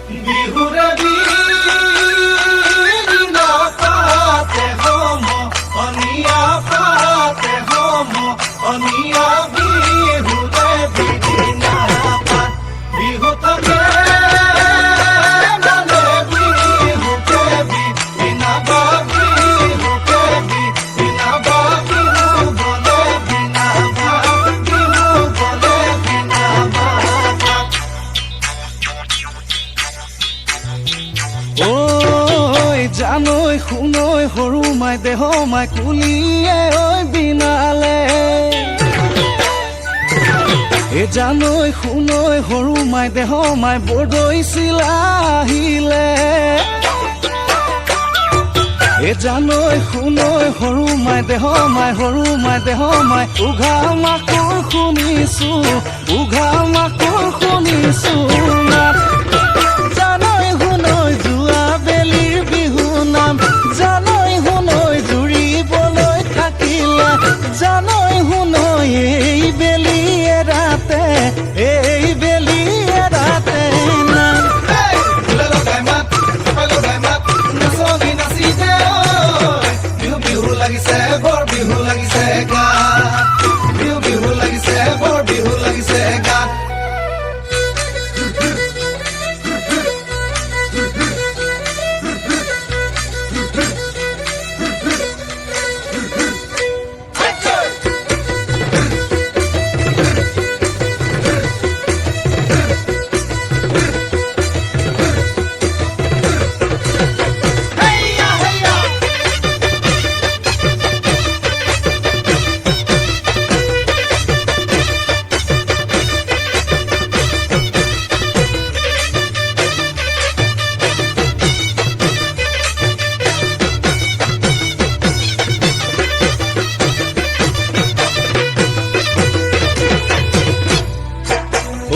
বিহুৰে বিনা পাতে হম অনিয়া পাতে হম অনিয়া বিহুৰে বিনা পাত বিহুতকে মানে বিহুকে বিনা বা বিহুকে বিনা বা বিহু বলে বিনা বা বিহু বলে বিনা বা ঐ জানৈ শুনৈ সৰু মাই দেহ মাই কুলিয়ে ঐ বিনালে জানৈ শুনৈ সৰু মাই দেহ মাই বৰদৈ চিলা আহিলে জানৈ শুনৈ সৰু মাই দেহ মাই সৰু মাই দেহ মাই উঘা মাকৰ শুনিছো উঘা মাকৰ শুনিছো জানৈ শুনৈ যোৱা বেলিৰ বিহু নাম জানৈ শুনৈ জুৰিবলৈ থাকিলে জানৈ শুনৈ এই বেলি এৰাতে নাম ফুলে লগাই মাত চাপাই লগাই মাত নাচনি নাচি দে বিহু বিহু লাগিছে বৰ বিহু লাগিছে গাত বিহু বিহু লাগিছে বৰ বিহু লাগিছে গাত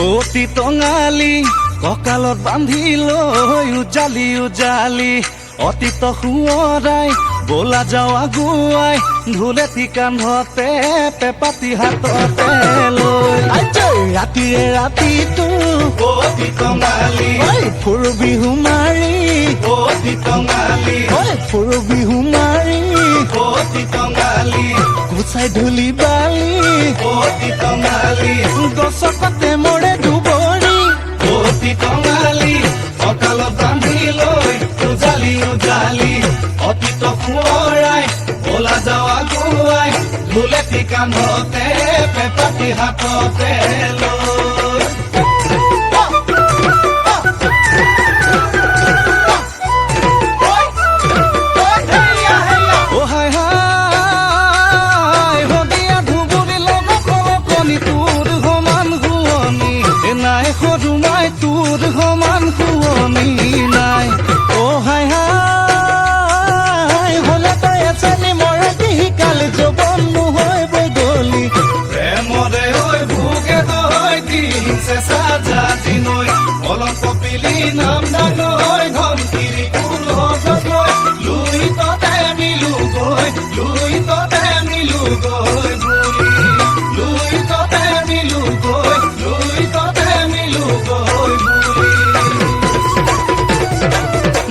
অতি টঙালি কঁকালত বান্ধি লৈ উজালি উজালি অতীত সোঁৱৰাই বলা যাওঁ আগুৱাই ঢোলেটি কান্ধতে পেপাতি হাততে লৈ ৰাতিৰে ৰাতিটো অতি টঙালি ফুৰ বিহু মাৰি অতি টঙালি ফুৰ বিহু মাৰি অতি টঙালি গুচাই ধূলি বালি অতি টঙালি গছকতে মৰে দুবৰি অতি টঙালি কঁকালত বান্ধি লৈ উজালি উজালি অতীত সোঁৱৰাই বলা যাওঁ আগুৱাই ঢোলেটি কান্ধতে পেপাতি হাততে লৈ তোৰ সমান শুৱনি নাই হাই হাই হলে তই এজনী মৰাটি শিকাল যৌৱন নহয় বৈদলি প্ৰেমৰে ঐ ভোগে তই দিন চেঁচা জাতি নৈ অলপ কপিলি নাম ডাক নৈ ধমকিৰি কুল হজত লৈ লুই ততে মিলো গৈ লুই ততে মিলো গৈ বুলি লুই ততে মিলো গৈ লুই ততে মিলো গৈ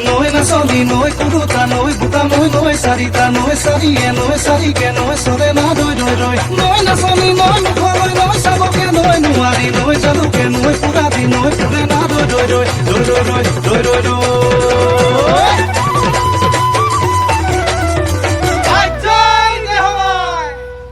নৈ নাচনি নৈ কুৰুতা নৈ বুটা নৈ নৈ চাৰিটা নৈ চাৰিয়ে নৈ চাৰিকে নৈ চৰে না দৈ দৈ দৈ নৈ নাচনি নৈ মুখলৈ নৈ চাবকে নৈ নোৱাৰি নৈ জালুকে নৈ পুৰা দি নৈ পুৰে না দৈ দৈ দৈ দৈ দৈ